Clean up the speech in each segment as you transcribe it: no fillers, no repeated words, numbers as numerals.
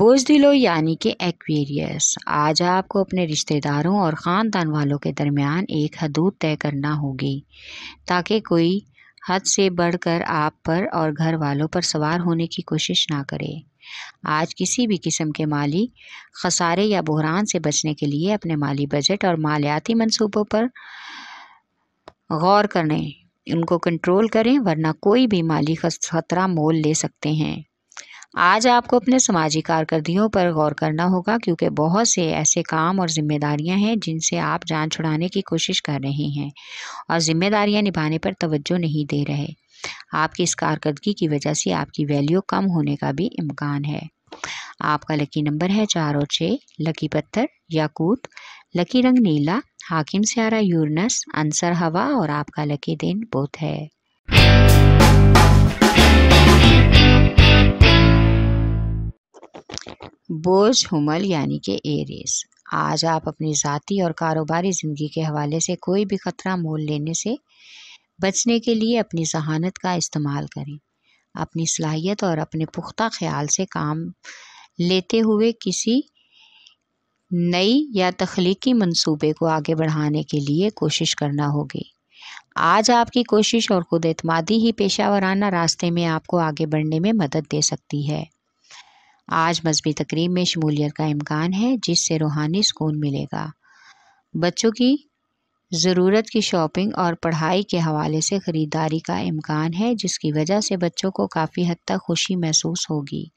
बोझदिलो यानी कि एक्वेरियस। आज आपको अपने रिश्तेदारों और ख़ानदान वालों के दरमियान एक हदूद तय करना होगी ताकि कोई हद से बढ़कर आप पर और घर वालों पर सवार होने की कोशिश ना करे। आज किसी भी किस्म के माली खसारे या बहरान से बचने के लिए अपने माली बजट और मालियाती मंसूबों पर गौर करें, उनको कंट्रोल करें, वरना कोई भी माली खतरा मोल ले सकते हैं। आज आपको अपने समाजी कारकर्दगियों पर गौर करना होगा क्योंकि बहुत से ऐसे काम और जिम्मेदारियां हैं जिनसे आप जान छुड़ाने की कोशिश कर रहे हैं और जिम्मेदारियां निभाने पर तवज्जो नहीं दे रहे। आपकी इस कारकर्दगी की वजह से आपकी वैल्यू कम होने का भी इम्कान है। आपका लकी नंबर है 4 और 6। लकी पत्थर याकूत। लकी रंग नीला। हाकिम सियारा यूरनस। अंसर हवा और आपका लकी दिन बुध है। बोझ हुमल यानी कि एरीज। आज आप अपनी ज़ाती और कारोबारी ज़िंदगी के हवाले से कोई भी ख़तरा मोल लेने से बचने के लिए अपनी ज़हानत का इस्तेमाल करें। अपनी सलाहियत और अपने पुख्ता ख्याल से काम लेते हुए किसी नई या तख्लीकी मंसूबे को आगे बढ़ाने के लिए कोशिश करना होगी। आज आपकी कोशिश और खुद एतमादी ही पेशा वराना रास्ते में आपको आगे बढ़ने में मदद दे सकती है। आज मजहबी तकरीब में शमूलियत का इम्कान है जिससे रूहानी सुकून मिलेगा। बच्चों की ज़रूरत की शॉपिंग और पढ़ाई के हवाले से ख़रीदारी का इम्कान है जिसकी वजह से बच्चों को काफ़ी हद तक खुशी महसूस होगी।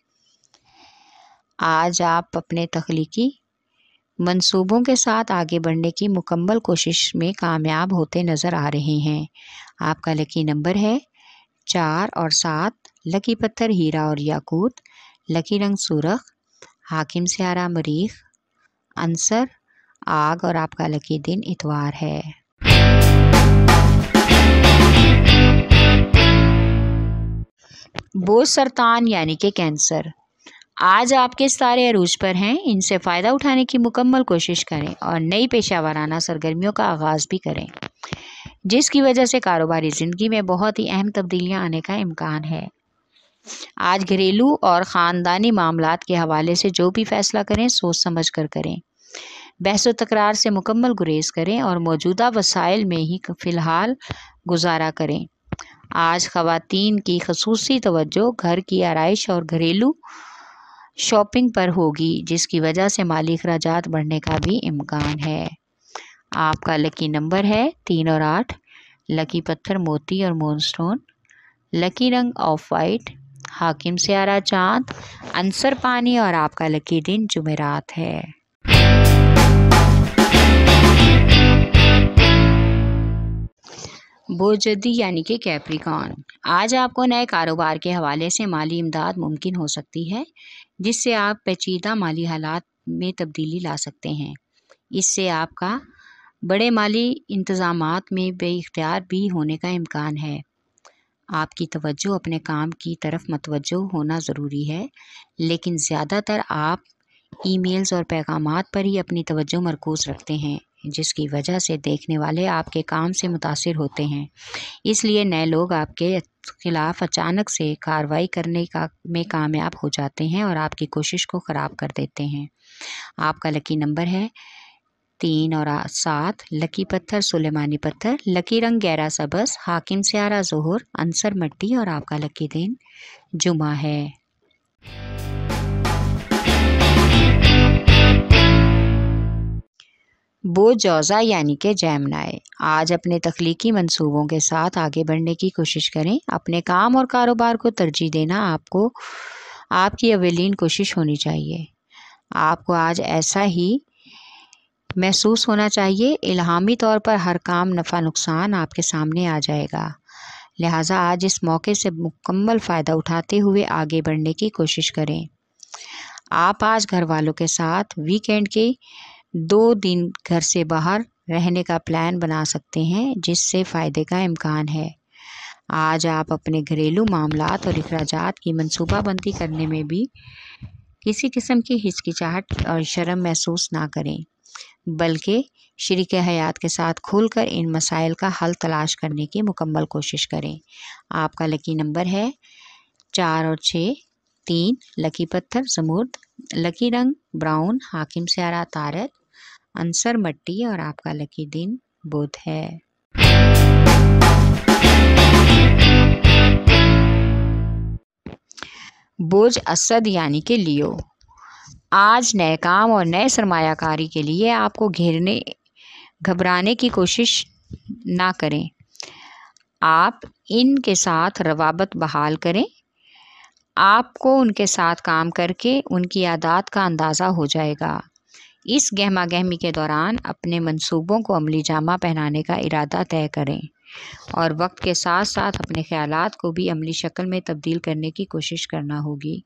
आज आप अपने तख्लीकी मंसूबों के साथ आगे बढ़ने की मुकम्मल कोशिश में कामयाब होते नज़र आ रहे हैं। आपका लकी नंबर है 4 और 7। लकी पत्थर हीरा और याकूत। लकी रंग सुरख। हाकिम सियारा मरीख। अंसर आग और आपका लकी दिन इतवार है। बोझ सरतान यानी कि कैंसर। आज आपके सितारे अरूज पर हैं, इनसे फ़ायदा उठाने की मुकम्मल कोशिश करें और नई पेशा वराना सरगर्मियों का आगाज़ भी करें जिसकी वजह से कारोबारी ज़िंदगी में बहुत ही अहम तब्दीलियां आने का इम्कान है। आज घरेलू और ख़ानदानी मामलात के हवाले से जो भी फ़ैसला करें सोच समझ कर करें। बहस व तकरार से मुकम्मल गुरेज करें और मौजूदा वसाइल में ही फ़िलहाल गुजारा करें। आज ख़वातीन की ख़ुसूसी तवज्जो घर की आराइश और घरेलू शॉपिंग पर होगी जिसकी वजह से माली अखराजात बढ़ने का भी इम्कान है। आपका लकी नंबर है 3 और 8। लकी पत्थर मोती और मूनस्टोन। लकी रंग ऑफ वाइट। हाकिम सियारा चाँद। अंसर पानी और आपका लकी दिन जुमेरात है। बोझदी यानी कि कैप्रिकॉन। आज आपको नए कारोबार के हवाले से माली इमदाद मुमकिन हो सकती है जिससे आप पेचीदा माली हालात में तब्दीली ला सकते हैं। इससे आपका बड़े माली इंतज़ामात में बेइख्तियार भी होने का इम्कान है। आपकी तवज्जो अपने काम की तरफ मतवज्जो होना ज़रूरी है, लेकिन ज़्यादातर आप ईमेल्स और पैगामात पर ही अपनी तवज्जो मरकूज़ रखते हैं जिसकी वजह से देखने वाले आपके काम से मुतासिर होते हैं। इसलिए नए लोग आपके खिलाफ अचानक से कार्रवाई करने में कामयाब हो जाते हैं और आपकी कोशिश को ख़राब कर देते हैं। आपका लकी नंबर है 3 और 7। लकी पत्थर सुलेमानी पत्थर। लकी रंग गहरा सबस। हाकिम सियारा ज़ोहर। अंसर मट्टी और आपका लकी दिन जुमा है। बोझ जौज़ा यानी कि जैमनाई। आज अपने तख्लीकी मंसूबों के साथ आगे बढ़ने की कोशिश करें। अपने काम और कारोबार को तरजीह देना आपको आपकी अव्वलीन कोशिश होनी चाहिए। आपको आज ऐसा ही महसूस होना चाहिए, इल्हामी तौर पर हर काम नफ़ा नुकसान आपके सामने आ जाएगा। लिहाजा आज इस मौके से मुकम्मल फ़ायदा उठाते हुए आगे बढ़ने की कोशिश करें। आप आज घर वालों के साथ वीकेंड के 2 दिन घर से बाहर रहने का प्लान बना सकते हैं जिससे फ़ायदे का इम्कान है। आज आप अपने घरेलू मामलात और अखराजात की मनसूबाबंदी करने में भी किसी किस्म की हिचकिचाहट और शर्म महसूस ना करें, बल्कि शरीक हयात के साथ खुलकर इन मसाइल का हल तलाश करने की मुकम्मल कोशिश करें। आपका लकी नंबर है 4 और 6। 3 लकी पत्थर ज़मुर्द, लकी रंग ब्राउन, हाकिम स्यारा तारक, आंसर मट्टी और आपका लकी दिन बुध है। बुर्ज असद यानी कि लियो, आज नए काम और नए सरमायाकारी के लिए आपको घबराने की कोशिश ना करें। आप इनके साथ रवाबत बहाल करें। आपको उनके साथ काम करके उनकी आदत का अंदाज़ा हो जाएगा। इस गहमा गहमी के दौरान अपने मंसूबों को अमली जामा पहनाने का इरादा तय करें और वक्त के साथ साथ अपने ख्यालात को भी अमली शक्ल में तब्दील करने की कोशिश करना होगी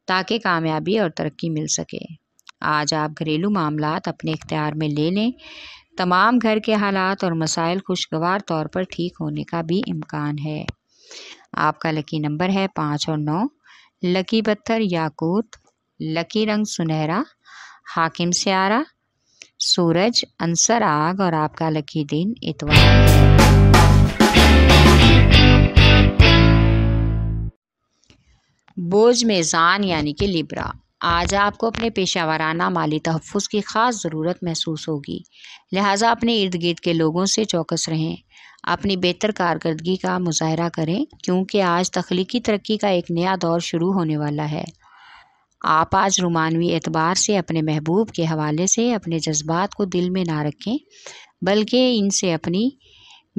ताकि कामयाबी और तरक्की मिल सके। आज आप घरेलू मामलात अपने इख्तियार में ले लें। तमाम घर के हालात और मसाइल खुशगवार तौर पर ठीक होने का भी इम्कान है। आपका लकी नंबर है 5 और 9, लकी पत्थर याकूत, लकी रंग सुनहरा, हाकिम स्यारा सूरज, आंसर आग और आपका लकी दिन इतवार है। बोझ मेज़ान यानी कि लिब्रा, आज आपको अपने पेशा माली तहफ़्फ़ुज़ की ख़ास ज़रूरत महसूस होगी, लिहाजा अपने इर्द गिर्द के लोगों से चौकस रहें। अपनी बेहतर कारकर्दगी का मुज़ाहरा करें क्योंकि आज तख्लीकी तरक्की का एक नया दौर शुरू होने वाला है। आप आज रूमानवी एतबार से अपने महबूब के हवाले से अपने जज्बात को दिल में ना रखें बल्कि इनसे अपनी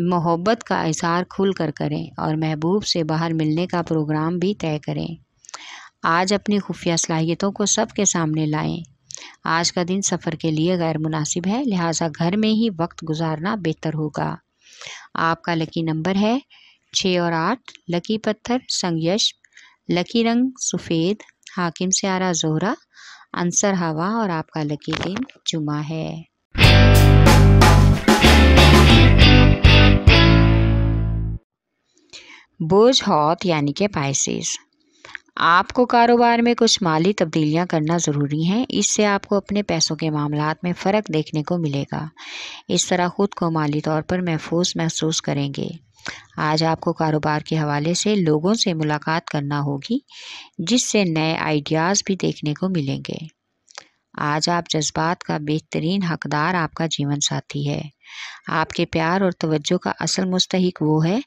मोहब्बत का इज़हार खुल कर करें और महबूब से बाहर मिलने का प्रोग्राम भी तय करें। आज अपनी खुफिया सलाहियतों को सबके सामने लाएं। आज का दिन सफ़र के लिए गैर मुनासिब है, लिहाजा घर में ही वक्त गुजारना बेहतर होगा। आपका लकी नंबर है 6 और 8, लकी पत्थर संगयश, लकी रंग सफ़ेद, हाकिम स्यारा ज़ोहरा, आंसर हवा और आपका लकी दिन जुमा है। बोझ हौत यानी कि पाइसेस, आपको कारोबार में कुछ माली तब्दीलियां करना ज़रूरी हैं। इससे आपको अपने पैसों के मामलात में फ़र्क देखने को मिलेगा। इस तरह ख़ुद को माली तौर पर महफूज महसूस करेंगे। आज आपको कारोबार के हवाले से लोगों से मुलाकात करना होगी जिससे नए आइडियाज़ भी देखने को मिलेंगे। आज आप जज्बात का बेहतरीन हकदार आपका जीवन साथी है। आपके प्यार और तवज्जो का असल मुस्तहिक वो है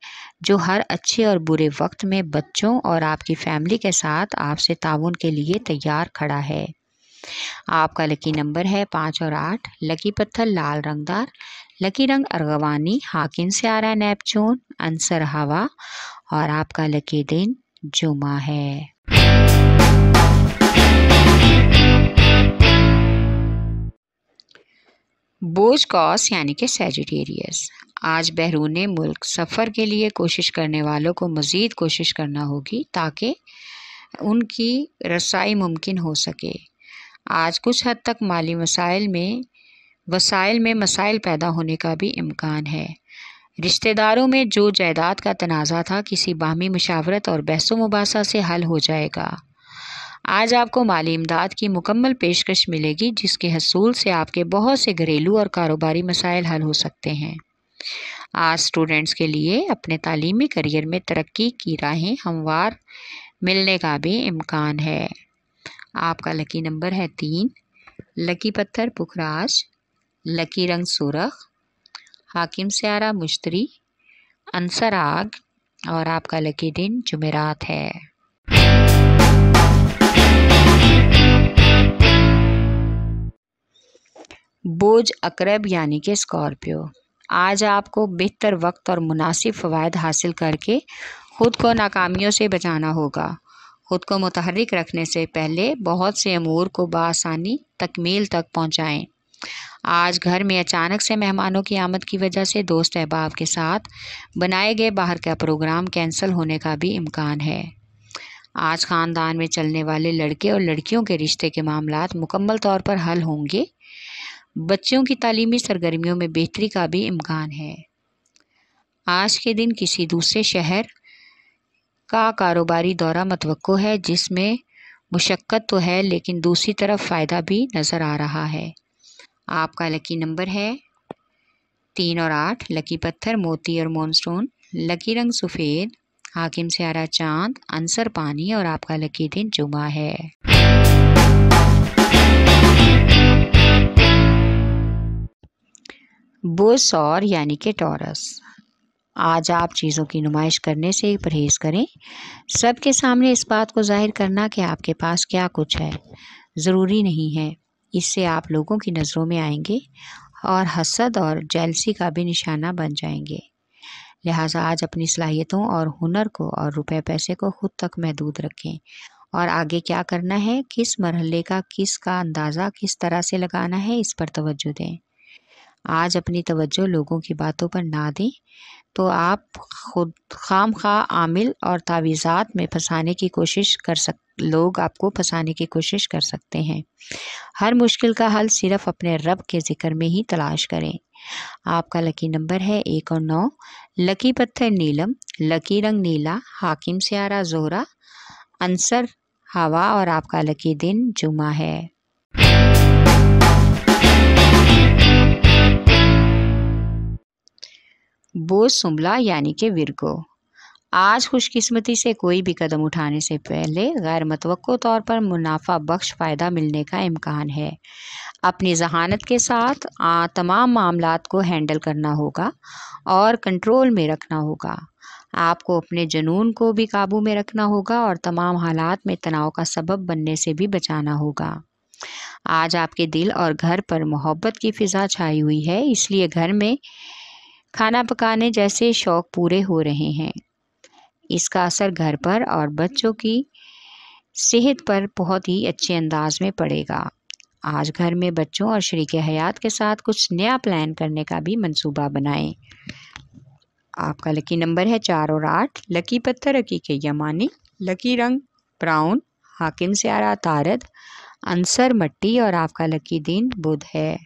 जो हर अच्छे और बुरे वक्त में बच्चों और आपकी फैमिली के साथ आपसे ताउन के लिए तैयार खड़ा है। आपका लकी नंबर है 5 और 8, लकी पत्थर लाल रंगदार, लकी रंग अर्गवानी, हाकिम स्यारा नेपचून, आंसर हवा और आपका लकी दिन जुमा है। बोझ कॉस यानी कि सैजिटेरियस, आज बैरूने मुल्क सफ़र के लिए कोशिश करने वालों को मज़ीद कोशिश करना होगी ताकि उनकी रसाई मुमकिन हो सके। आज कुछ हद तक माली वसाइल में मसाइल पैदा होने का भी इम्कान है। रिश्तेदारों में जो जायदाद का तनाज़ा था किसी बाहमी मुशावरत और बहसो मुबासा से हल हो जाएगा। आज आपको माली इमदाद की मुकम्मल पेशकश मिलेगी जिसके हसूल से आपके बहुत से घरेलू और कारोबारी मसाइल हल हो सकते हैं। आज स्टूडेंट्स के लिए अपने तालीमी करियर में तरक्की की राहें हमवार मिलने का भी इम्कान है। आपका लकी नंबर है 3, लकी पत्थर पुखराज, लकी रंग सुरख, हाकिम स्यारा मुश्तरी, आंसर आग और आपका लकी दिन जुमेरात है। बोझ अकरब यानी कि स्कॉर्पियो, आज आपको बेहतर वक्त और मुनासिब फ़वायद हासिल करके ख़ुद को नाकामियों से बचाना होगा। ख़ुद को मुतहर्रिक रखने से पहले बहुत से अमूर को बआसानी तकमील तक पहुँचाएँ। आज घर में अचानक से मेहमानों की आमद की वजह से दोस्त अहबाब के साथ बनाए गए बाहर का प्रोग्राम कैंसिल होने का भी इम्कान है। आज ख़ानदान में चलने वाले लड़के और लड़कियों के रिश्ते के मामलात मुकम्मल तौर पर हल होंगे। बच्चों की तालीमी सरगर्मियों में बेहतरी का भी इम्कान है। आज के दिन किसी दूसरे शहर का कारोबारी दौरा मतवक्को है जिसमें मुशक्क़त तो है लेकिन दूसरी तरफ फ़ायदा भी नज़र आ रहा है। आपका लकी नंबर है 3 और 8, लकी पत्थर मोती और मोनस्टोन, लकी रंग सफ़ेद, हाकिम स्यारा चांद, अंसर पानी और आपका लकी दिन जुमा है। बुध और यानी कि टॉरस, आज आप चीज़ों की नुमाइश करने से परहेज़ करें। सबके सामने इस बात को जाहिर करना कि आपके पास क्या कुछ है ज़रूरी नहीं है। इससे आप लोगों की नज़रों में आएंगे और हसद और जेलसी का भी निशाना बन जाएंगे। लिहाजा आज अपनी सलाहियतों और हुनर को और रुपए पैसे को खुद तक महदूद रखें और आगे क्या करना है, किस मरहले का किसका अंदाज़ा किस तरह से लगाना है, इस पर तवज्जो दें। आज अपनी तवज्जो लोगों की बातों पर ना दें तो आप खुद खामखा आमिल और तावीज़ात में फंसाने की कोशिश लोग आपको फंसाने की कोशिश कर सकते हैं। हर मुश्किल का हल सिर्फ अपने रब के ज़िक्र में ही तलाश करें। आपका लकी नंबर है 1 और 9, लकी पत्थर नीलम, लकी रंग नीला, हाकिम स्यारा ज़ोहरा, अंसर हवा और आपका लकी दिन जुमा है। बोझ सुमला यानी कि विरगो, आज खुशकिस्मती से कोई भी कदम उठाने से पहले गैर मतवक्को तौर पर मुनाफा बख्श फ़ायदा मिलने का इम्कान है। अपनी जहानत के साथ तमाम मामलात को हैंडल करना होगा और कंट्रोल में रखना होगा। आपको अपने जुनून को भी काबू में रखना होगा और तमाम हालात में तनाव का सबब बनने से भी बचाना होगा। आज आपके दिल और घर पर मोहब्बत की फ़िज़ा छाई हुई है, इसलिए घर में खाना पकाने जैसे शौक़ पूरे हो रहे हैं। इसका असर घर पर और बच्चों की सेहत पर बहुत ही अच्छे अंदाज में पड़ेगा। आज घर में बच्चों और शरीके हयात के साथ कुछ नया प्लान करने का भी मंसूबा बनाएं। आपका लकी नंबर है 4 और 8, लकी पत्थर हकीके यमानी, लकी रंग ब्राउन, हाकिम स्यारा तारद, अंसर मट्टी और आपका लकी दिन बुध है।